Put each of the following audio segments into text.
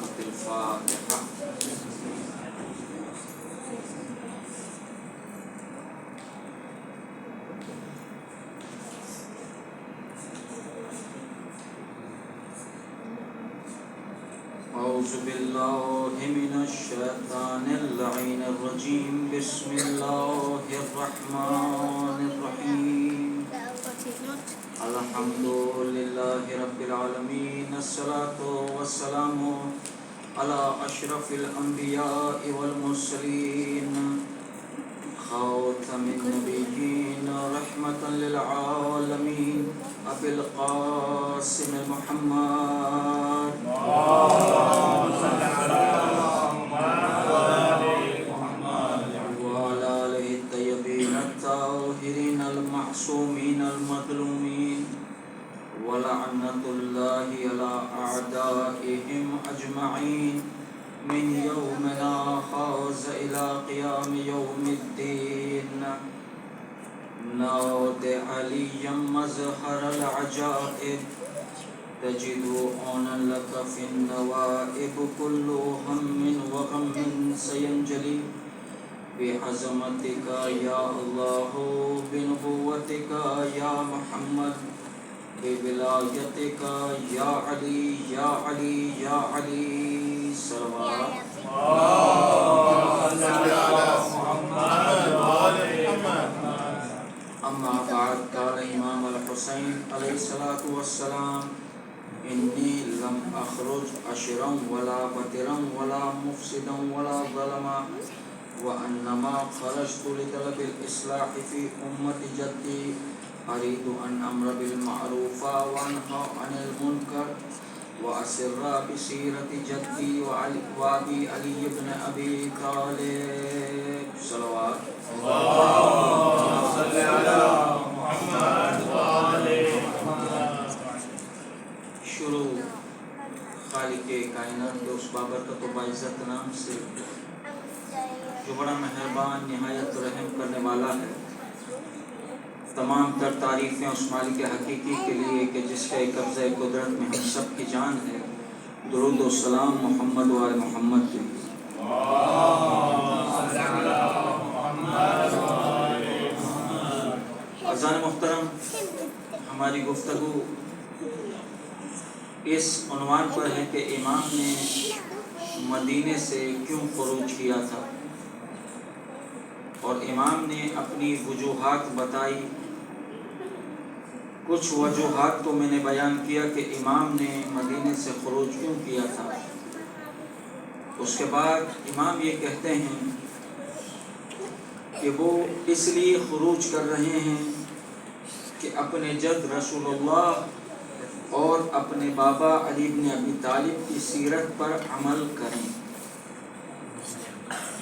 بقراءة الفاتحة. أعوذ بالله من الشيطان اللعين الرجيم. بسم الله الرحمن الرحيم. الحمد لله رب العالمين. الصلاة والسلام على أشرف الأنبياء والمرسلين خاتم النبيين رحمة للعالمين أبي القاسم محمد وعلى آله الطيبين الطاهرين المعصومين المظلومين ولعنة الله على أعدائهم أجمعين من يومنا هذا إلى قيام يوم الدين. نود عليا مظهر العجائب تجد عونا لك في النوائب. كل هم وغم سينجلي بعظمتك يا الله، بنبوتك يا محمد، بولايتك يا علي يا علي يا علي. صلوات اما بعد. قال امام الحسین علیہ الصلوۃ والسلام: انی لم اخرج اشرا ولا بطرا ولا مفسدا ولا ظلما وانما خرجت لطلب الاصلاح في امة جدي اريد ان امر بالمعروف وانهى عن المنكر واسر بسيرة جدي وابي علي بن ابي طالب. صلوات اللهم صل على محمد وآل محمد. شروع خالق کائنات کے اس بابرکت و باعزت نام سے جو بڑا مہربان نہایت رحم کرنے والا ہے. تمام تر تعریفیں اس مالک حقیقی کے لیے کہ جس کا قبضہ قدرت میں ہم سب کی جان ہے. درود و سلام محمد و آل محمد کے لیے. عزیزان محترم، ہماری گفتگو اس عنوان پر ہے کہ امام نے مدینے سے کیوں خروج کیا تھا، اور امام نے اپنی وجوہات بتائی. کچھ وجوہات تو میں نے بیان کیا کہ امام نے مدینے سے خروج کیوں کیا تھا. اس کے بعد امام یہ کہتے ہیں کہ وہ اس لیے خروج کر رہے ہیں کہ اپنے جد رسول اللہ اور اپنے بابا علی بن ابی طالب کی سیرت پر عمل کریں.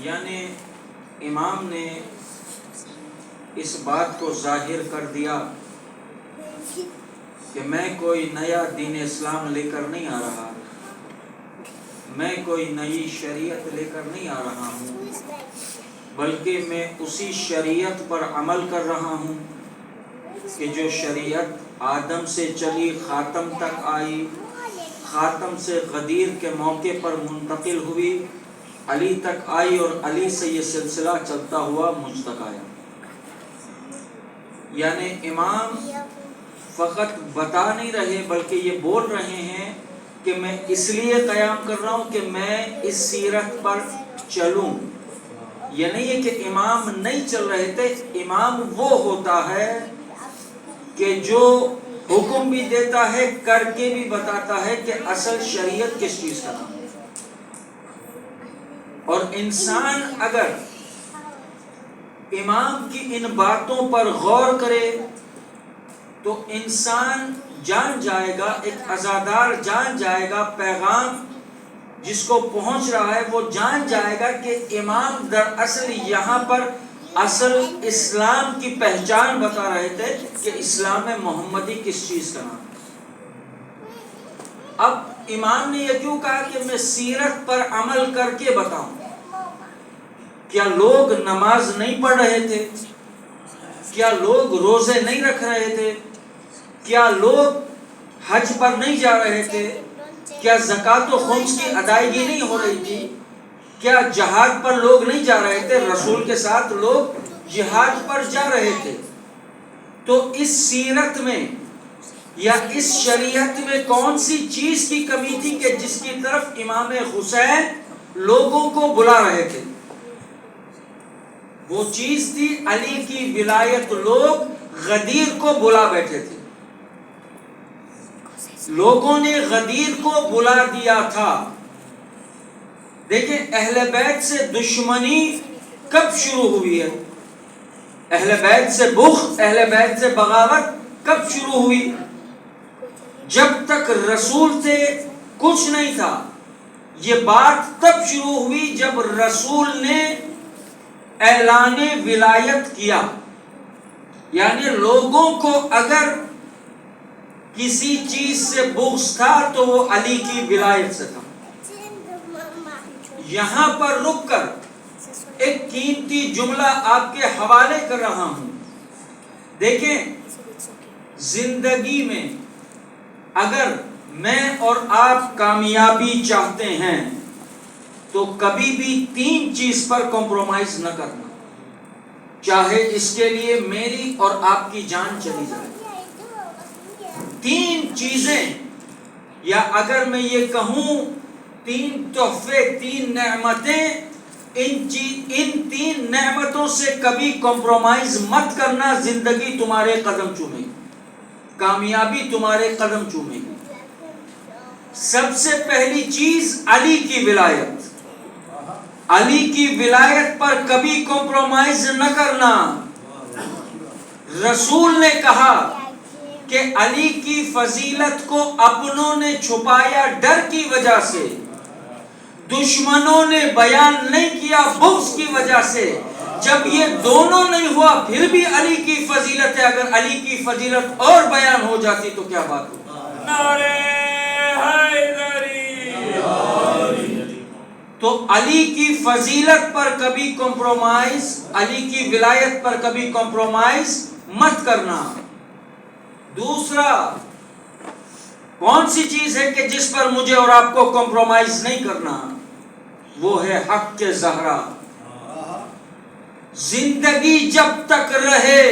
یعنی امام نے اس بات کو ظاہر کر دیا کہ میں کوئی نیا دین اسلام لے کر نہیں آ رہا، میں کوئی نئی شریعت لے کر نہیں آ رہا ہوں، بلکہ میں اسی شریعت پر عمل کر رہا ہوں کہ جو شریعت آدم سے چلی خاتم تک آئی، خاتم سے غدیر کے موقع پر منتقل ہوئی، علی تک آئی، اور علی سے یہ سلسلہ چلتا ہوا مجھ تک آیا. یعنی امام فقط بتا نہیں رہے بلکہ یہ بول رہے ہیں کہ میں اس لیے قیام کر رہا ہوں کہ میں اس سیرت پر چلوں. یہ نہیں ہے کہ امام نہیں چل رہے تھے. امام وہ ہوتا ہے کہ جو حکم بھی دیتا ہے، کر کے بھی بتاتا ہے کہ اصل شریعت کس چیز کا نام ہے. اور انسان اگر امام کی ان باتوں پر غور کرے تو انسان جان جائے گا، ایک عزادار جان جائے گا، پیغام جس کو پہنچ رہا ہے وہ جان جائے گا کہ امام دراصل یہاں پر اصل اسلام کی پہچان بتا رہے تھے کہ اسلام محمدی کس چیز کا نام ہے. اب امام نے یہ کیوں کہا کہ میں سیرت پر عمل کر کے بتاؤں؟ کیا لوگ نماز نہیں پڑھ رہے تھے؟ کیا لوگ روزے نہیں رکھ رہے تھے؟ کیا لوگ حج پر نہیں جا رہے تھے؟ کیا زکوٰۃ و خمس کی ادائیگی نہیں ہو رہی تھی؟ کیا جہاد پر لوگ نہیں جا رہے تھے؟ رسول کے ساتھ لوگ جہاد پر جا رہے تھے. تو اس سیرت میں یا اس شریعت میں کون سی چیز کی کمی تھی کہ جس کی طرف امام حسین لوگوں کو بلا رہے تھے؟ وہ چیز تھی علی کی ولایت. لوگ غدیر کو بلا بیٹھے تھے، لوگوں نے غدیر کو بلا دیا تھا. دیکھیں اہل بیت سے دشمنی کب شروع ہوئی ہے؟ اہل بیت سے بغض، اہل بیت سے بغاوت کب شروع ہوئی؟ جب تک رسول سے کچھ نہیں تھا. یہ بات تب شروع ہوئی جب رسول نے اعلان ولایت کیا. یعنی لوگوں کو اگر کسی چیز سے بغض تھا تو وہ علی کی ولایت سے تھا. یہاں پر رک کر ایک قیمتی جملہ آپ کے حوالے کر رہا ہوں. دیکھیں زندگی میں اگر میں اور آپ کامیابی چاہتے ہیں تو کبھی بھی 3 چیز پر کمپرومائز نہ کرنا، چاہے اس کے لیے میری اور آپ کی جان چلی جائے. 3 چیزیں، یا اگر میں یہ کہوں 3 تحفے، 3 نعمتیں، ان 3 نعمتوں سے کبھی کمپرومائز مت کرنا. زندگی تمہارے قدم چومے گی، کامیابی تمہارے قدم چومے گی. سب سے پہلی چیز علی کی ولایت. علی کی ولایت پر کبھی کمپرومائز نہ کرنا. رسول نے کہا کہ علی کی فضیلت کو اپنوں نے چھپایا ڈر کی وجہ سے، دشمنوں نے بیان نہیں کیا بغض کی وجہ سے. جب یہ دونوں نہیں ہوا پھر بھی علی کی فضیلت ہے. اگر علی کی فضیلت اور بیان ہو جاتی تو کیا بات ہو؟ نعرہ حیدری. تو علی کی فضیلت پر کبھی کمپرومائز، علی کی ولایت پر کبھی کمپرومائز مت کرنا. دوسرا کون سی چیز ہے کہ جس پر مجھے اور آپ کو کمپرومائز نہیں کرنا؟ وہ ہے حق کے زہرا. زندگی جب تک رہے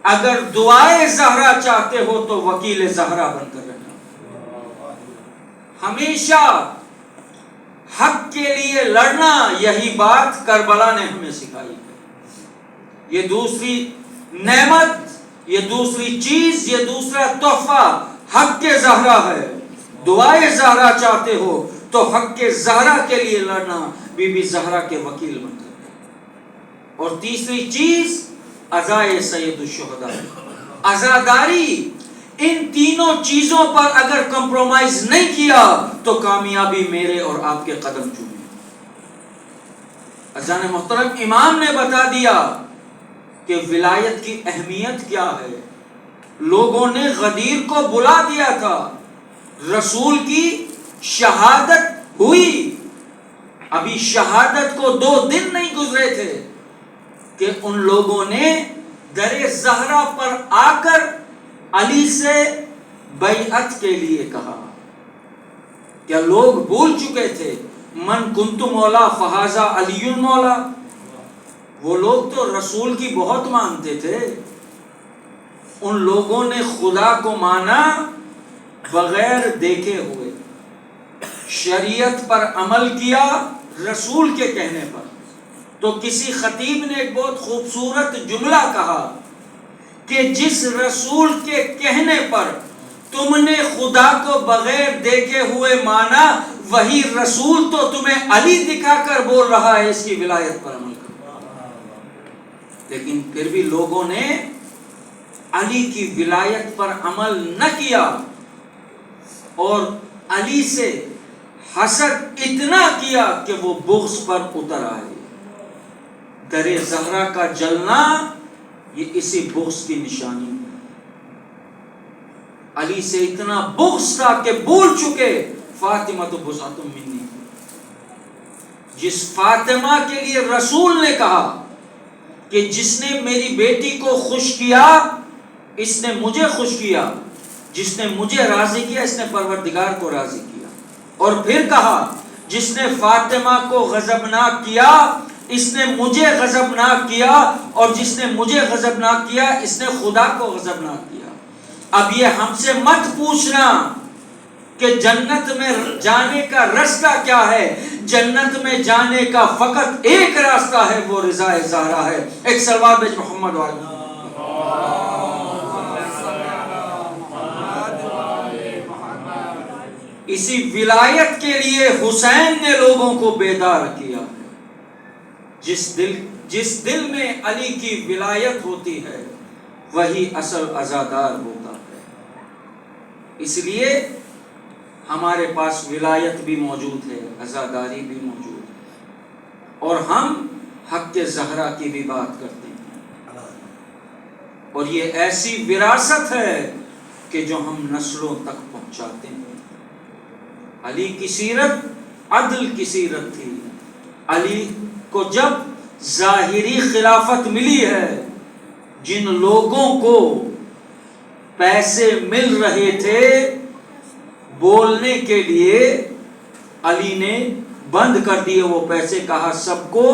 اگر دعائے زہرا چاہتے ہو تو وکیل زہرا بن کر رہنا. ہمیشہ حق کے لیے لڑنا، یہی بات کربلا نے ہمیں سکھائی ہے. یہ دوسری نعمت، یہ دوسری چیز، یہ دوسرا تحفہ حق کے زہرا ہے. دعائے زہرا چاہتے ہو تو حق کے زہرا کے لیے لڑنا، بی بی زہرا کے وکیل بن کر. اور تیسری چیز عزائے سید الشہداء، عزاداری. ان تینوں چیزوں پر اگر کمپرومائز نہیں کیا تو کامیابی میرے اور آپ کے قدم چومے. عزیزان محترم، امام نے بتا دیا کہ ولایت کی اہمیت کیا ہے. لوگوں نے غدیر کو بلا دیا تھا، رسول کی شہادت ہوئی، ابھی شہادت کو 2 دن نہیں گزرے تھے کہ ان لوگوں نے در زہرا پر آ کر علی سے بیعت کے لیے کہا. کیا لوگ بھول چکے تھے من کنت مولا فہذا علی مولا؟ وہ لوگ تو رسول کی بہت مانتے تھے. ان لوگوں نے خدا کو مانا بغیر دیکھے ہوئے، شریعت پر عمل کیا رسول کے کہنے پر. تو کسی خطیب نے ایک بہت خوبصورت جملہ کہا کہ جس رسول کے کہنے پر تم نے خدا کو بغیر دیکھے ہوئے مانا، وہی رسول تو تمہیں علی دکھا کر بول رہا ہے اس کی ولایت پر عمل کرو. لیکن پھر بھی لوگوں نے علی کی ولایت پر عمل نہ کیا اور علی سے حسد اتنا کیا کہ وہ بغض پر اتر آئے. در زہرا کا جلنا یہ اسی بغض کی نشانی ہے. علی سے اتنا بغض تھا کہ بھول چکے فاطمہ تو بضعۃ منی. جس فاطمہ کے لیے رسول نے کہا کہ جس نے میری بیٹی کو خوش کیا اس نے مجھے خوش کیا، جس نے مجھے راضی کیا اس نے پروردگار کو راضی کیا. اور پھر کہا جس نے فاطمہ کو غضبناک کیا اس نے مجھے غضبناک کیا، اور جس نے مجھے غضبناک کیا اس نے خدا کو غضبناک کیا. اب یہ ہم سے مت پوچھنا کہ جنت میں جانے کا راستہ کیا ہے. جنت میں جانے کا فقط ایک راستہ ہے، وہ رضا زہرا ہے. ایک صلوات بھیج محمد والی. اسی ولایت کے لیے حسین نے لوگوں کو بیدار کیا ہے. جس دل میں علی کی ولایت ہوتی ہے وہی اصل عزادار ہوتا ہے. اس لیے ہمارے پاس ولایت بھی موجود ہے، عزاداری بھی موجود ہے، اور ہم حق زہرا کی بھی بات کرتے ہیں. اور یہ ایسی وراثت ہے کہ جو ہم نسلوں تک پہنچاتے ہیں. علی کی سیرت عدل کی سیرت تھی. علی کو جب ظاہری خلافت ملی ہے، جن لوگوں کو پیسے مل رہے تھے بولنے کے لیے، علی نے بند کر دیے وہ پیسے. کہا سب کو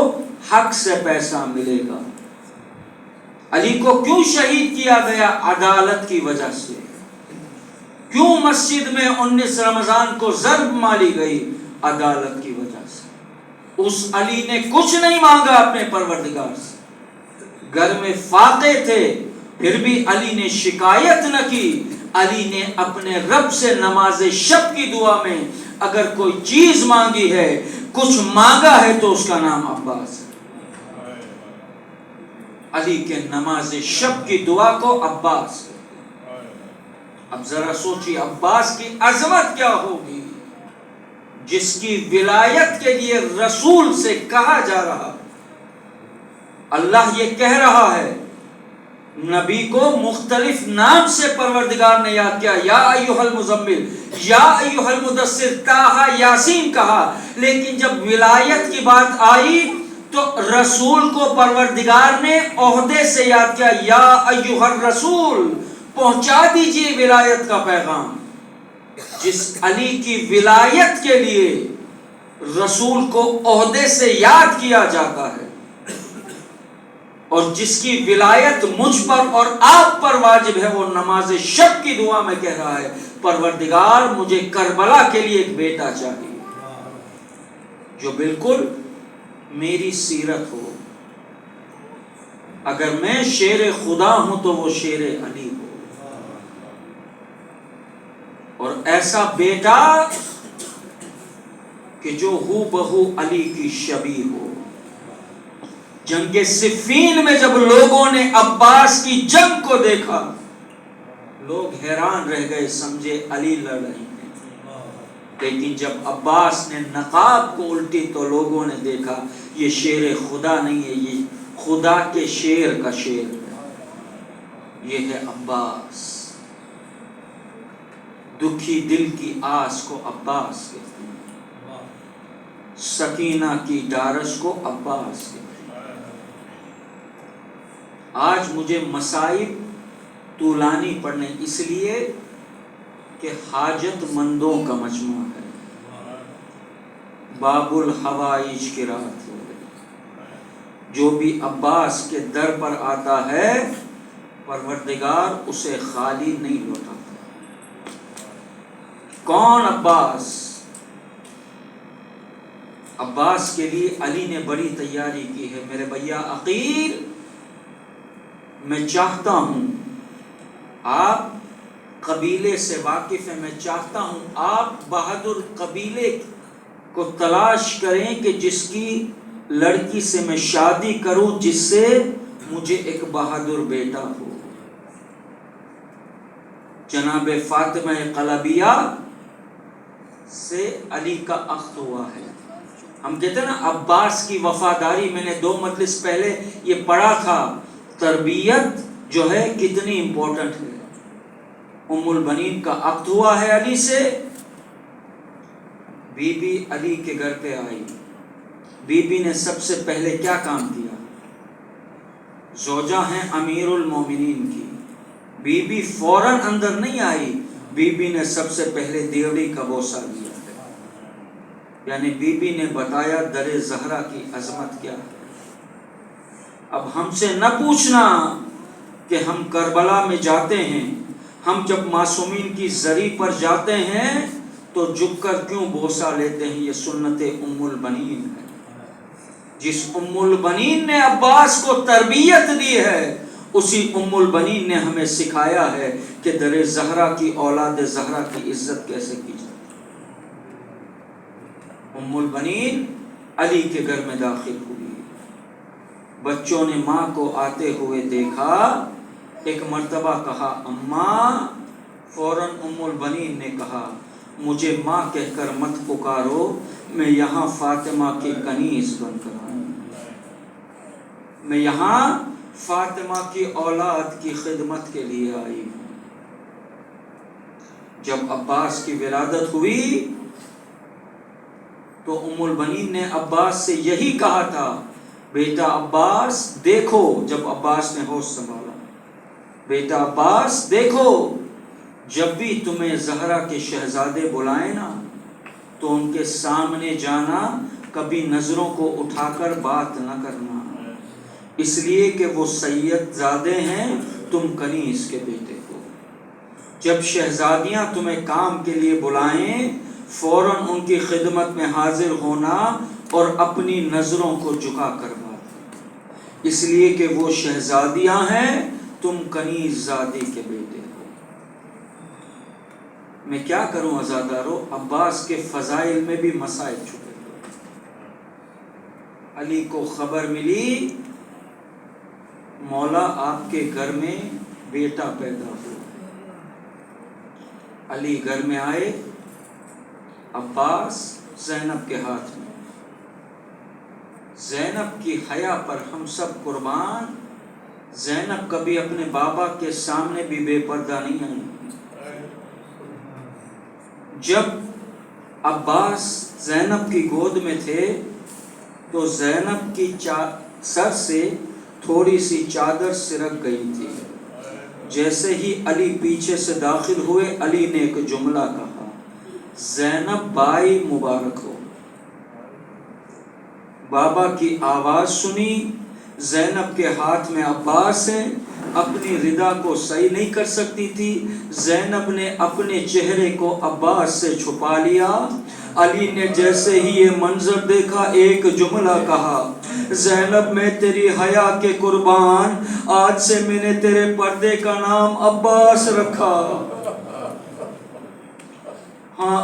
حق سے پیسہ ملے گا. علی کو کیوں شہید کیا گیا؟ عدالت کی وجہ سے. کیوں مسجد میں 19 رمضان کو ضرب ماری گئی؟ عدالت کی وجہ سے. اس علی نے کچھ نہیں مانگا اپنے پروردگار سے. گھر میں فاقے تھے پھر بھی علی نے شکایت نہ کی. علی نے اپنے رب سے نماز شب کی دعا میں اگر کوئی چیز مانگی ہے، کچھ مانگا ہے، تو اس کا نام عباس ہے. علی کے نماز شب کی دعا کو عباس. اب ذرا سوچیے عباس کی عظمت کیا ہوگی، جس کی ولایت کے لیے رسول سے کہا جا رہا. اللہ یہ کہہ رہا ہے، نبی کو مختلف نام سے پروردگار نے یاد کیا. یا ایھا المزمل، یا ایھا المدثر، طٰہٰ، یاسین کہا. لیکن جب ولایت کی بات آئی تو رسول کو پروردگار نے عہدے سے یاد کیا. یا ایھا الرسول، پہنچا دیجئے ولایت کا پیغام. جس علی کی ولایت کے لیے رسول کو عہدے سے یاد کیا جاتا ہے، اور جس کی ولایت مجھ پر اور آپ پر واجب ہے، وہ نماز شب کی دعا میں کہہ رہا ہے پروردگار مجھے کربلا کے لیے ایک بیٹا چاہیے جو بالکل میری سیرت ہو. اگر میں شیر خدا ہوں تو وہ شیر علی ہو، اور ایسا بیٹا کہ جو ہو بہو علی کی شبیہ ہو. جنگ صفین میں جب لوگوں نے عباس کی جنگ کو دیکھا، لوگ حیران رہ گئے، سمجھے علی لڑ رہے ہیں. لیکن جب عباس نے نقاب کو الٹی تو لوگوں نے دیکھا یہ شیر خدا نہیں ہے، یہ خدا کے شیر کا شیر ہے. یہ ہے عباس. دکھی دل کی آس کو عباس کہتے ہیں، سکینہ کی ڈارش کو عباس کہتے ہیں. آج مجھے مصائب طولانی پڑنے اس لیے کہ حاجت مندوں کا مجموعہ ہے. باب الحوائج کی رات ہو گئی. جو بھی عباس کے در پر آتا ہے پروردگار اسے خالی نہیں لوٹاتا. کون عباس؟ عباس کے لیے علی نے بڑی تیاری کی ہے. میرے بھیا عقیل، میں چاہتا ہوں آپ قبیلے سے واقف ہیں، میں چاہتا ہوں آپ بہادر قبیلے کو تلاش کریں کہ جس کی لڑکی سے میں شادی کروں جس سے مجھے ایک بہادر بیٹا ہو. جناب فاطمہ قلبیہ سے علی کا عقد ہوا ہے. ہم کہتے ہیں نا عباس کی وفاداری، میں نے 2 مجلس پہلے یہ پڑھا تھا، تربیت جو ہے کتنی امپورٹنٹ ہے. ام البنین کا عقد ہوا ہے علی سے. بی بی علی کے گھر پہ آئی. بی بی نے سب سے پہلے کیا کام کیا؟ زوجہ ہیں امیر المومنین کی. بی بی فوراً اندر نہیں آئی، بی بی نے سب سے پہلے دیوڑی کا بوسہ لیا ہے، یعنی بی بی نے بتایا در زہرا کی عظمت کیا ہے۔ اب ہم سے نہ پوچھنا کہ ہم کربلا میں جاتے ہیں، ہم جب معصومین کی زری پر جاتے ہیں تو جھک کر کیوں بوسہ لیتے ہیں۔ یہ سنت ام البنین ہے، جس ام البنین نے عباس کو تربیت دی ہے، اسی ام البنین نے ہمیں سکھایا ہے کہ در زہرا کی اولاد زہرا کی عزت کیسے کی جائے۔ ام البنین علی کے گھر میں داخل ہوئی، بچوں نے ماں کو آتے ہوئے دیکھا، ایک مرتبہ کہا اماں، فوراً ام البنین نے کہا مجھے ماں کہہ کر مت پکارو، میں یہاں فاطمہ کی کنیز بن کر آئی ہوں، میں یہاں فاطمہ کی اولاد کی خدمت کے لیے آئی ہوں۔ جب عباس کی ولادت ہوئی تو ام البنین نے عباس سے یہی کہا تھا، بیٹا عباس دیکھو، جب عباس نے ہوش سنبھالا، بیٹا عباس دیکھو، جب بھی تمہیں زہرا کے شہزادے بلائیں نا تو ان کے سامنے جانا، کبھی نظروں کو اٹھا کر بات نہ کرنا، اس لیے کہ وہ سید زادے ہیں، تم کنیز کے بیٹے ہو۔ جب شہزادیاں تمہیں کام کے لیے بلائیں فوراً ان کی خدمت میں حاضر ہونا اور اپنی نظروں کو جھکا کر بات کرنا، اس لیے کہ وہ شہزادیاں ہیں، تم کنیز زادی کے بیٹے ہو۔ میں کیا کروں عزادارو، عباس کے فضائل میں بھی مسائل چھپے ہوئے۔ علی کو خبر ملی مولا آپ کے گھر میں بیٹا پیدا ہوا۔ علی گھر میں آئے، عباس زینب کے ہاتھ میں، زینب کی حیا پر ہم سب قربان، زینب کبھی اپنے بابا کے سامنے بھی بے پردہ نہیں آئی۔ جب عباس زینب کی گود میں تھے تو زینب کی سر سے تھوڑی سی چادر سرک گئی تھی، جیسے ہی علی پیچھے سے داخل ہوئے علی نے ایک جملہ کہا، زینب بائی مبارک ہو۔ بابا کی آواز سنی، زینب کے ہاتھ میں عباس ہے، اپنی ردا کو صحیح نہیں کر سکتی تھی، زینب نے اپنے چہرے کو عباس سے چھپا لیا۔ علی نے جیسے ہی یہ منظر دیکھا ایک جملہ کہا، زینب میں تیری حیا کے قربان، آج سے میں نے تیرے پردے کا نام عباس رکھا۔ ہاں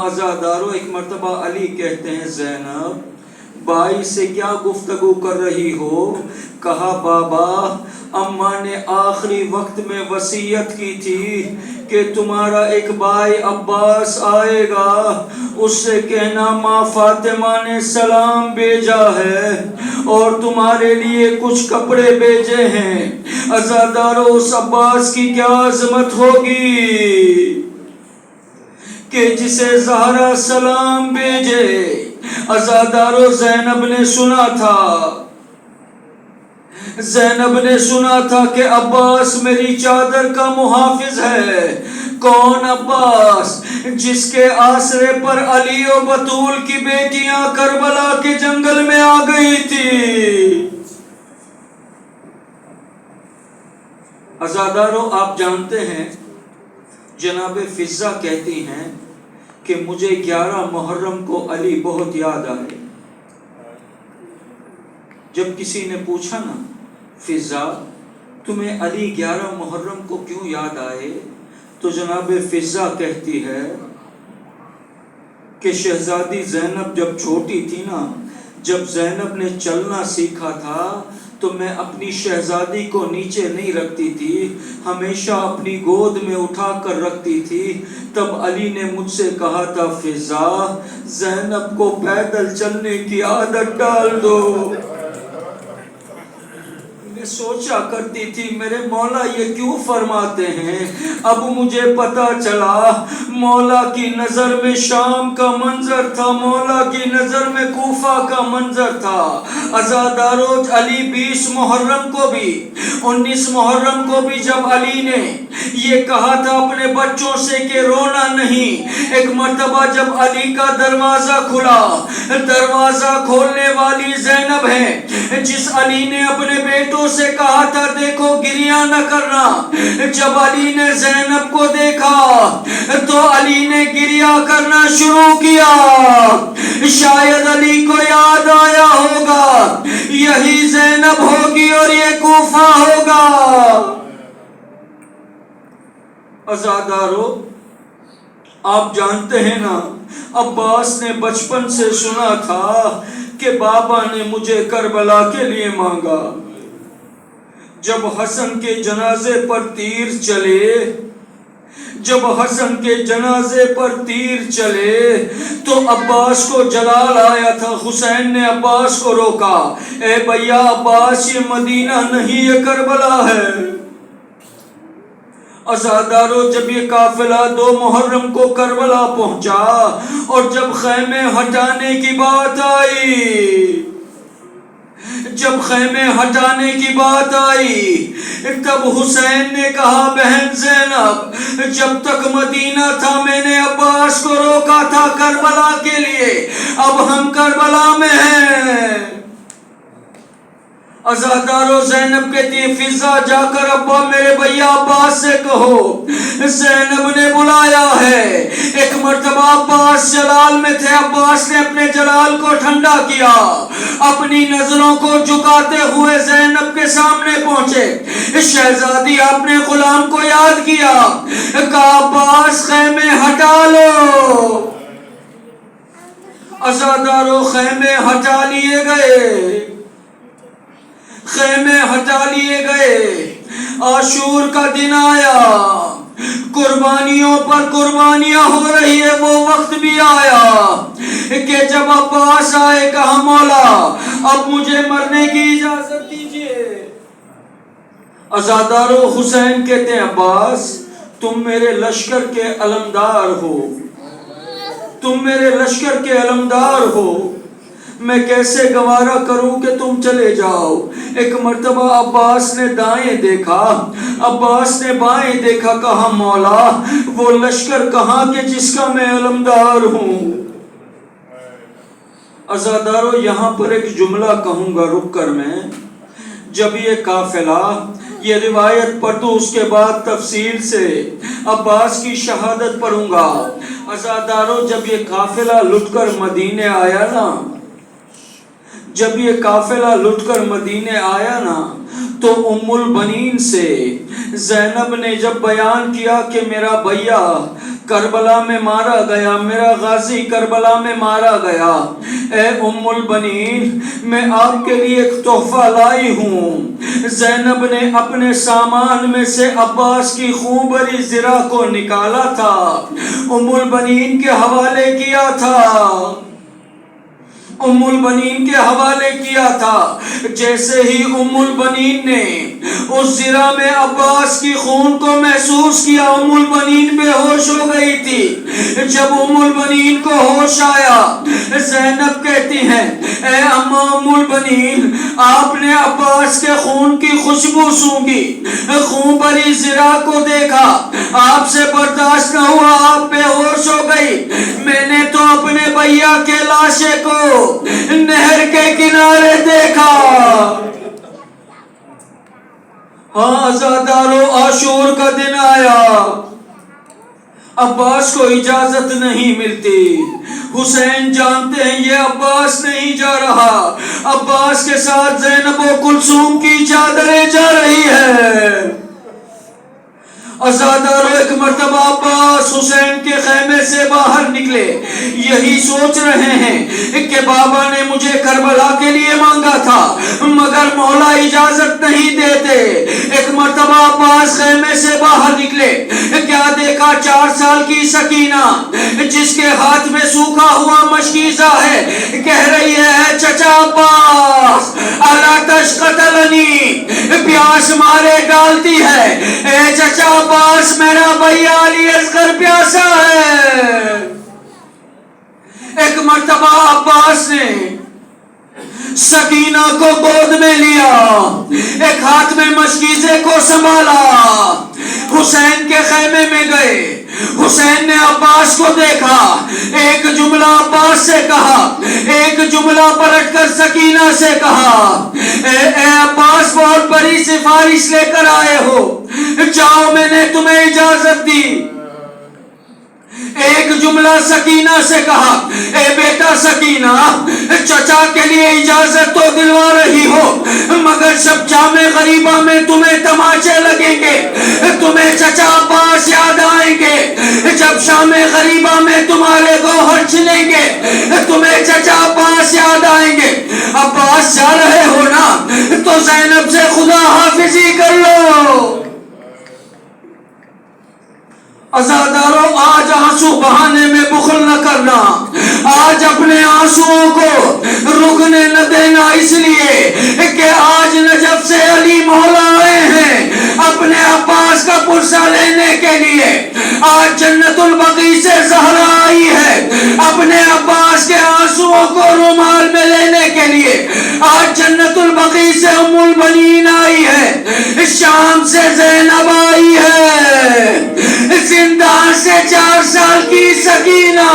عزادارو، ایک مرتبہ علی کہتے ہیں زینب بھائی سے کیا گفتگو کر رہی ہو؟ کہا بابا، اماں نے آخری وقت میں وصیت کی تھی کہ تمہارا ایک بھائی عباس آئے گا، اس سے کہنا ماں فاطمہ نے سلام بھیجا ہے اور تمہارے لیے کچھ کپڑے بھیجے ہیں۔ عزادارو، اس عباس کی کیا عظمت ہوگی کہ جسے زہرا سلام بھیجے۔ عزادارو، زینب نے سنا تھا کہ عباس میری چادر کا محافظ ہے۔ کون عباس؟ جس کے آسرے پر علی و بطول کی بیٹیاں کربلا کے جنگل میں آ گئی تھی۔ عزادارو، آپ جانتے ہیں جناب فضہ کہتی ہیں کہ مجھے 11 محرم کو علی بہت یاد آئے۔ جب کسی نے پوچھا نا فضہ تمہیں علی 11 محرم کو کیوں یاد آئے، تو جناب فضہ کہتی ہے کہ شہزادی زینب جب چھوٹی تھی نا، جب زینب نے چلنا سیکھا تھا تو میں اپنی شہزادی کو نیچے نہیں رکھتی تھی، ہمیشہ اپنی گود میں اٹھا کر رکھتی تھی۔ تب علی نے مجھ سے کہا تھا فضہ زینب کو پیدل چلنے کی عادت ڈال دو۔ سوچا کرتی تھی میرے مولا یہ کیوں فرماتے ہیں. اب مجھے پتا چلا مولا کی نظر میں شام کا منظر تھا, مولا کی نظر میں کوفہ کا منظر تھا. عزادارو علی 20 محرم کو بھی 19 محرم کو بھی جب علی نے یہ کہا تھا اپنے بچوں سے کہ رونا نہیں, ایک مرتبہ جب علی کا دروازہ کھلا, دروازہ کھولنے والی زینب ہے جس علی نے اپنے بیٹوں سے کہا تھا دیکھو گریہ نہ کرنا. جب علی نے زینب کو دیکھا تو علی نے گریہ کرنا شروع کیا. شاید علی کو یاد آیا ہوگا یہی زینب ہوگی اور یہ کوفہ ہوگا. عزادارو آپ جانتے ہیں نا, عباس نے بچپن سے سنا تھا کہ بابا نے مجھے کربلا کے لیے مانگا. جب حسن کے جنازے پر تیر چلے, جب حسن کے جنازے پر تیر چلے تو عباس کو جلال آیا تھا. حسین نے عباس کو روکا, اے بھیا عباس یہ مدینہ نہیں یہ کربلا ہے. عزادارو جب یہ قافلہ 2 محرم کو کربلا پہنچا اور جب خیمے ہٹانے کی بات آئی, جب خیمے ہٹانے کی بات آئی تب حسین نے کہا بہن زینب جب تک مدینہ تھا میں نے عباس کو روکا تھا کربلا کے لیے, اب ہم کربلا میں ہیں. عزادارو زینب کہتی ہے فضا جا کر ابا میرے بھیا عباس سے کہو زینب نے بلایا ہے. ایک مرتبہ عباس جلال میں تھے, عباس نے اپنے جلال کو ٹھنڈا کیا, اپنی نظروں کو جھکاتے ہوئے زینب کے سامنے پہنچے. شہزادی آپ نے غلام کو یاد کیا, کہا عباس خیمے ہٹا لو. عزادارو خیمے ہٹا لیے گئے, خیمے ہٹا لیے گئے. عاشور کا دن آیا, قربانیوں پر قربانیاں ہو رہی ہے. وہ وقت بھی آیا کہ جب عباس آئے کہا مولا اب مجھے مرنے کی اجازت دیجیے. عزادارو حسین کہتے ہیں عباس تم میرے لشکر کے علمدار ہو, تم میرے لشکر کے علمدار ہو, میں کیسے گوارا کروں کہ تم چلے جاؤ. ایک مرتبہ عباس نے دائیں دیکھا, عباس نے بائیں دیکھا, کہا مولا وہ لشکر کہاں کہ جس کا میں علمدار ہوں. عزادارو یہاں پر ایک جملہ کہوں گا رک کر میں. جب یہ قافلہ یہ روایت پڑھ تو اس کے بعد تفصیل سے عباس کی شہادت پڑھوں گا. عزادارو جب یہ قافلہ لٹ کر مدینے آیا نا, جب یہ قافلہ لٹ کر مدینے آیا نا تو ام البنین سے زینب نے جب بیان کیا کہ میرا بھیا کربلا میں مارا گیا, میرا غازی کربلا میں مارا گیا, اے ام البنین میں آپ کے لیے ایک تحفہ لائی ہوں. زینب نے اپنے سامان میں سے عباس کی خون بری زرہ کو نکالا تھا, ام البنین کے حوالے کیا تھا, ام البنین کے حوالے کیا تھا. جیسے ہی ام البنین نے اس زرہ میں عباس کی خون کو محسوس کیا ام البنین بے ہوش ہو گئی تھی. جب ام البنین کو ہوش آیا زینب کہتی ہیں اے اما ام البنین آپ نے عباس کے خون کی خوشبو سونگی, خون بری زرہ کو دیکھا, آپ سے برداشت نہ ہوا, آپ بے ہوش ہو گئی. میں نے تو اپنے بھیا کے لاشے کو نہر کے کنارے دیکھا. ہاں عزادارو عاشور کا دن آیا, عباس کو اجازت نہیں ملتی. حسین جانتے ہیں یہ عباس نہیں جا رہا, عباس کے ساتھ زینب و کلثوم کی چادریں جا رہی ہے. عزادارو ایک مرتبہ عباس حسین کے خیمے سے باہر نکلے, یہی سوچ رہے ہیں کہ بابا نے مجھے کربلا کے لیے مانگا تھا مگر مولا اجازت نہیں دیتے. ایک مرتبہ عباس خیمے سے باہر نکلے, لے. کیا دیکھا 4 سال کی سکینہ جس کے ہاتھ میں سوکھا ہوا مشکیزہ ہے, کہہ رہی ہے چچا عباس الا تشقتلنی, پیاس مارے ڈالتی ہے, اے چچا عباس میرا بھیا علی اصغر پیاسا ہے. ایک مرتبہ عباس نے سکینہ کو گود میں لیا, ایک ہاتھ میں مشکیزے کو سنبھالا, حسین کے خیمے میں گئے. حسین نے عباس کو دیکھا, ایک جملہ عباس سے کہا, ایک جملہ پلٹ کر سکینہ سے کہا, اے عباس بہت بڑی سفارش لے کر آئے ہو, جاؤ میں نے تمہیں اجازت دی. ایک جملہ سکینہ سے کہا, اے بیٹا سکینہ چچا کے لیے اجازت تو دلوا رہی ہو, مگر جب جامع غریبہ میں تمہیں تماچے لگیں گے, تمہیں چچا عباس یاد آئیں گے. جب شام غریبہ میں تمہارے گوہر چھلیں گے, تمہیں چچا عباس یاد آئیں گے. عباس جا رہے ہو نا, تو زینب سے خدا حافظی کر لو. عزادارو, آج آنسو بہانے میں بخل نہ کرنا, آج اپنے آنسوؤں کو رکنے نہ دینا, اس لیے کہ آج نجف سے علی مولا آئے ہیں اپنے عباس کا پرسہ لینے کے لیے. آج جنت البقیع سے زہرا آئی ہے اپنے عباس کے آنسوؤں کو رومال میں لینے کے لیے. آج جنت البقیع سے ام البنین آئی ہے, شام سے زینب آئی ہے, زندان سے 4 سال کی سکینہ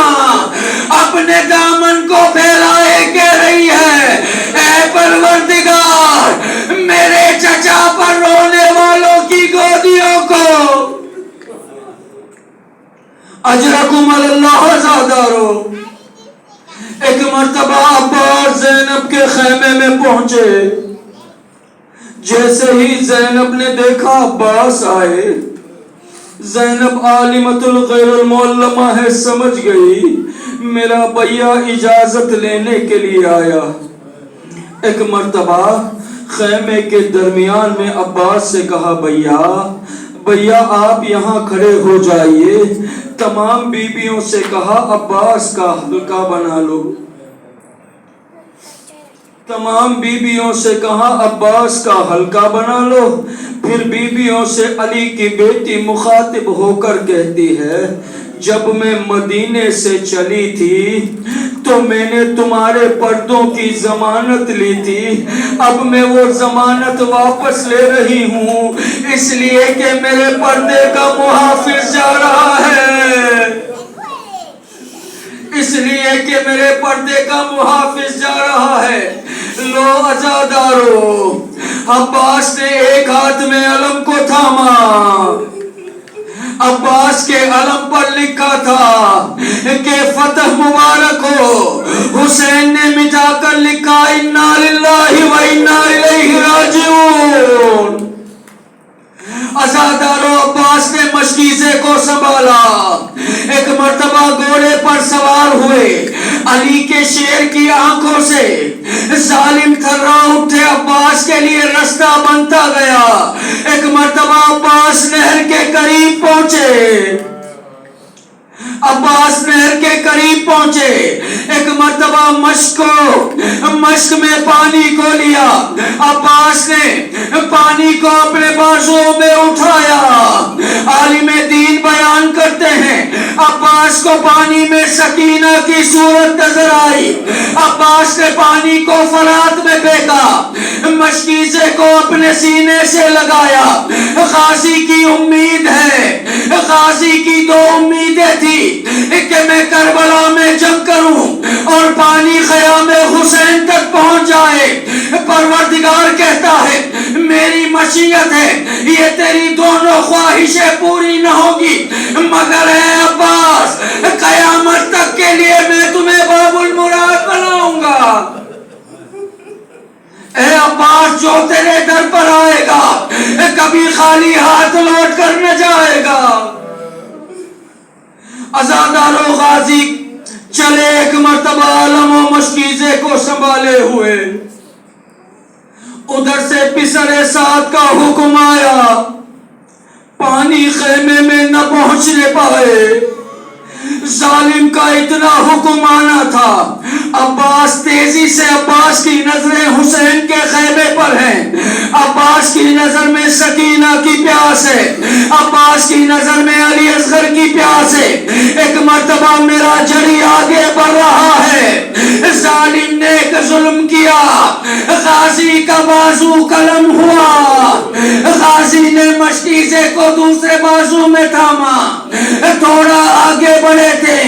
اپنے دامن کو پھیلائے کہہ رہی ہے, اے پروردگار میرے چچا پر رونے والوں کی گودیوں کو اجرکم اللہ. عزادارو, ایک مرتبہ عباس زینب کے خیمے میں پہنچے. جیسے ہی زینب نے دیکھا عباس آئے, زینب عالمۃ الغیر المعلمہ ہے, سمجھ گئی میرا بھیا اجازت لینے کے لیے آیا. ایک مرتبہ خیمے کے درمیان میں عباس سے کہا, بھیا آپ یہاں کھڑے ہو جائیے. تمام بیبیوں سے کہا عباس کا حلقہ بنا لو. تمام بیبیوں سے کہا عباس کا حلقہ بنا لو. پھر بیبیوں سے علی کی بیٹی مخاطب ہو کر کہتی ہے, جب میں مدینے سے چلی تھی تو میں نے تمہارے پردوں کی ضمانت لی تھی, اب میں وہ ضمانت واپس لے رہی ہوں, اس لیے کہ میرے پردے کا محافظ جا رہا ہے, اس لیے کہ میرے پردے کا محافظ جا رہا ہے. لو عزادارو, عباس نے ایک ہاتھ میں علم کو تھاما. عباس کے علم پر لکھا تھا کہ فتح مبارک ہو. حسین نے مٹا کر لکھا انا للہ و انا الیہ راجعون. عزادارو, عباس نے مشکیزے کو سنبھالا. ایک مرتبہ گھوڑے پر سوار ہوئے, علی کے شیر کی آنکھوں سے ظالم تھرا اٹھے, عباس کے لیے رستہ بنتا گیا. ایک مرتبہ عباس نہر کے قریب پہنچے, عباس نہر کے قریب پہنچے. ایک مرتبہ مشک میں پانی کو لیا. عباس نے پانی کو اپنے بازوؤں میں اٹھایا. عالم دین بیان کرتے ہیں عباس کو پانی میں سکینہ کی صورت نظر آئی. عباس نے پانی کو فرات میں پھینکا, مشکیزے کو اپنے سینے سے لگایا. غازی کی امید ہے, غازی کی 2 امیدیں تھی کہ میں کربلا میں جنگ کروں اور پانی خیام حسین تک پہنچ جائے. پروردگار کہتا ہے میری مشیت ہے یہ تیری دونوں خواہشیں پوری نہ ہوگی, مگر اے عباس قیامت تک کے لیے میں تمہیں باب المراد بناؤں گا. اے عباس, جو تیرے در پر آئے گا کبھی خالی ہاتھ لوٹ کر نہ جائے گا. عزادارو, غازی چلے. ایک مرتبہ علم و مشکیزے کو سنبھالے ہوئے ادھر سے پسر سعد کا حکم آیا, پانی علی خیمے میں نہ پہنچنے پائے۔ ظالم کا اتنا حکم آنا تھا۔ عباس تیزی سے، عباس کی نظریں حسین کے خیمے پر ہیں، عباس کی نظر میں سکینہ کی پیاس ہے، عباس کی نظر میں علی اصغر کی پیاس ہے۔ ایک مرتبہ میرا جری آگے بڑھ رہا ہے، ظالم نے ایک ظلم کیا، غازی کا بازو قلم ہوا، غازی نے مشکیزے کو دوسرے بازو میں تھاما، تھوڑا آگے بڑھے تھے،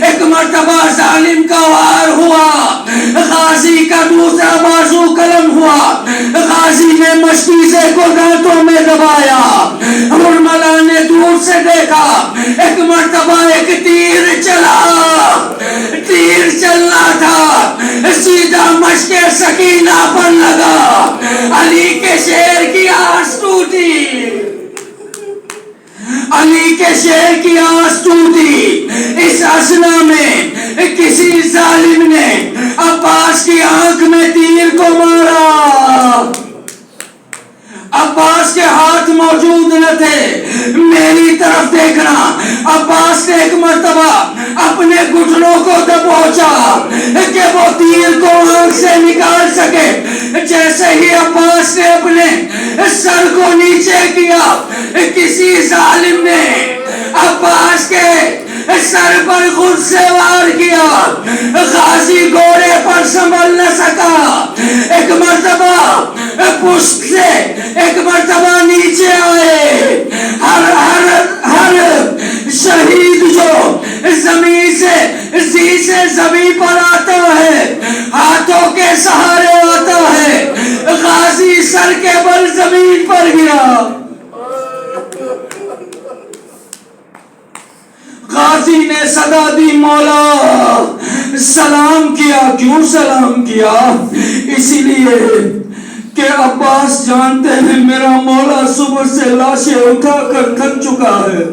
ایک مرتبہ ظالم کا وار ہوا، غازی کا دوسرا بازو قلم ہوا، غازی نے مشکیزے کو دانتوں میں دبایا، حرملہ نے دور سے دیکھا، ایک مرتبہ ایک تیر چلنا تھا، سیدھا مشک سکینہ پر لگا، علی کے شیر کی آس ٹوٹی، علی کے شیر کی آس ٹوٹی۔ اس اسنا میں کسی ظالم نے عباس کی آنکھ میں تیر کو مارا، عباس کے ہاتھ موجود نہ تھے، میری طرف دیکھنا، عباس نے ایک مرتبہ اپنے گھٹنوں کو دبوچا کہ وہ تیر کو آنکھ سے نکال سکے، جیسے ہی عباس نے اپنے سر کو نیچے کیا، کسی ظالم نے عباس کے سر پر خود سے وار کیا، غازی گھوڑے پر سنبھل نہ سکا، ایک مرتبہ پشت سے ایک مرتبہ نیچے آئے، ہر شہید جو زمین سے زمین پر آتا ہے، ہاتھوں کے سہارے آتا ہے، غازی سر کے بل زمین پر گرا، غازی نے صدا دی مولا، سلام کیا۔ کیوں سلام کیا؟ اسی لیے کہ عباس جانتے ہیں میرا مولا صبح سے لاشیں اٹھا کر تھک چکا ہے،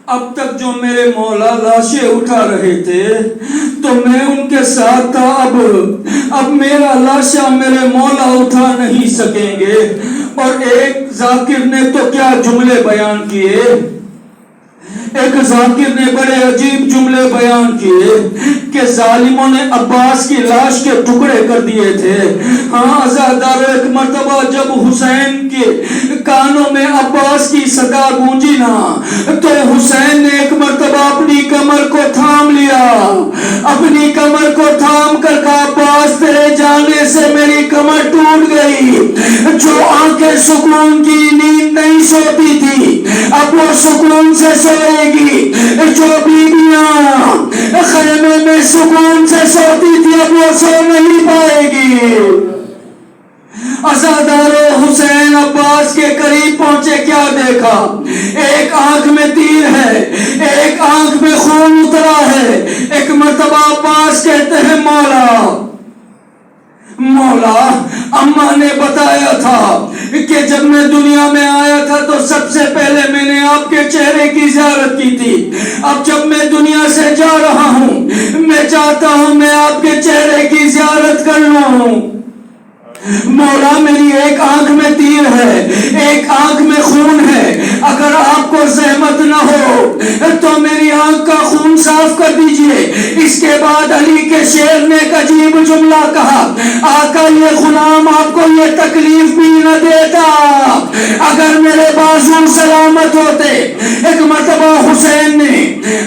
اب تک جو میرے مولا لاشیں اٹھا رہے تھے تو میں ان کے ساتھ تھا، اب میرا لاشا میرے مولا اٹھا نہیں سکیں گے۔ اور ایک ذاکر نے تو کیا جملے بیان کیے، ایک ذاکر نے بڑے عجیب جملے بیان کیے کہ ظالموں نے عباس کی لاش کے ٹکڑے کر دیے تھے۔ ہاں عزادارو، ایک مرتبہ جب حسین کے کانوں میں عباس کی صدا گونجی نا، تو حسین نے ایک مرتبہ اپنی کمر کو تھام لیا، اپنی کمر کو تھام کر کہا عباس تیرے جانے سے میری کمر ٹوٹ گئی، جو آنکھیں سکون کی نیند نہیں سوتی تھی اب وہ سکون سے سوئے گی، جو بیویاں خیمے میں سکون سے سوتی تھی اب وہ سو نہیں پائے گی۔ عزادارو، حسین عباس کے قریب پہنچے، کیا دیکھا؟ ایک آنکھ میں تیر ہے، ایک آنکھ میں خون اترا ہے۔ ایک مرتبہ عباس کہتے ہیں مولا اماں نے بتایا تھا کہ جب میں دنیا میں آیا تھا تو سب سے پہلے میں نے آپ کے چہرے کی زیارت کی تھی، اب جب میں دنیا سے جا رہا ہوں میں چاہتا ہوں میں آپ کے چہرے کی زیارت کر لوں۔ مولا میری ایک آنکھ میں تیر ہے، ایک آنکھ میں خون ہے، اگر آپ کو زحمت نہ ہو تو میری آنکھ کا خون صاف کر دیجئے۔ اس کے بعد علی کے شیر نے ایک عجیب جملہ کہا، آقا یہ غلام آپ کو یہ تکلیف بھی نہ دیتا اگر میرے بازو سلامت ہوتے۔ ایک مرتبہ حسین نے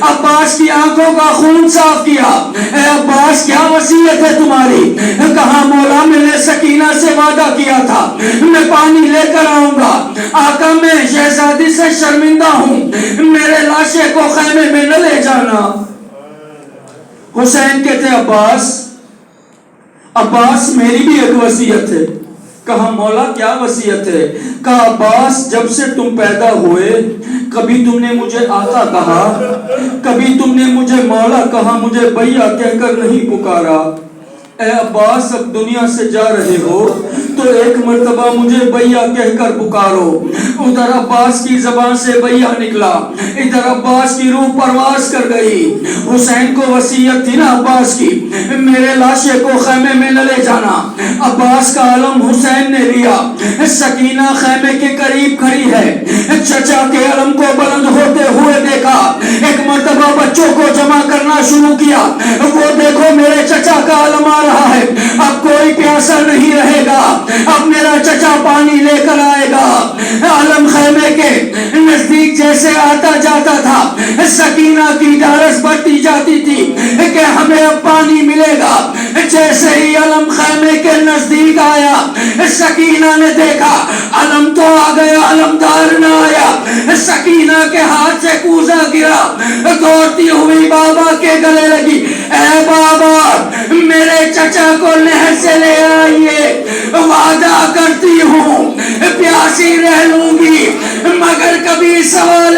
عباس کی آنکھوں کا خون صاف کیا، اے عباس کیا وصیت ہے تمہاری؟ کہا مولا میں نے سکینہ سے وعدہ کیا تھا میں پانی لے کر آؤں گا، آقا میں شہزادی سے شرمندہ ہوں، میرے لاشے کو خیمے میں نہ لے جانا۔ حسین کہتے عباس میری بھی ایک وصیت ہے۔ کہا مولا کیا وصیت ہے؟ کہا عباس جب سے تم پیدا ہوئے کبھی تم نے مجھے آقا کہا، کبھی تم نے مجھے مولا کہا، مجھے بھیا کہہ کر نہیں پکارا۔ اے عباس اب دنیا سے جا رہے ہو تو ایک مرتبہ مجھے بھیا کہہ کر پکارو. ادھر عباس کی زبان سے بھیا نکلا, ادھر عباس کی روح پرواز کر گئی. حسین کو وصیت تھی نا عباس کی, میرے لاشے کو خیمے میں نہ لے جانا. عباس کا علم حسین نے لیا. سکینہ خیمے کے قریب کھڑی ہے, چچا کے علم کو بلند ہوتے ہوئے دیکھا. ایک مرتبہ بچوں کو جمع کرنا شروع کیا. وہ دیکھو میرے چچا کا علم آ رہا ہے, اب کوئی پیاسا نہیں رہے گا, اب میرا چچا پانی لے کر آئے گا. علم خیمے کے نزدیک جیسے آتا جاتا تھا, سکینہ کی ڈھارس بڑھتی جاتی تھی کہ ہمیں اب پانی ملے گا. جیسے ہی علم خیمے کے نزدیک آیا, سکینہ نے دیکھا علم تو آ گیا, علمدار نہ آیا. سکینہ کے ہاتھ سے کوزہ گرا, دوڑتی ہوئی بابا کے گلے لگی. اے بابا, میرے چچا کو نہر سے لے آئیے, وعدہ کرتی ہوں پیاسی رہ لوں گی مگر کبھی سوال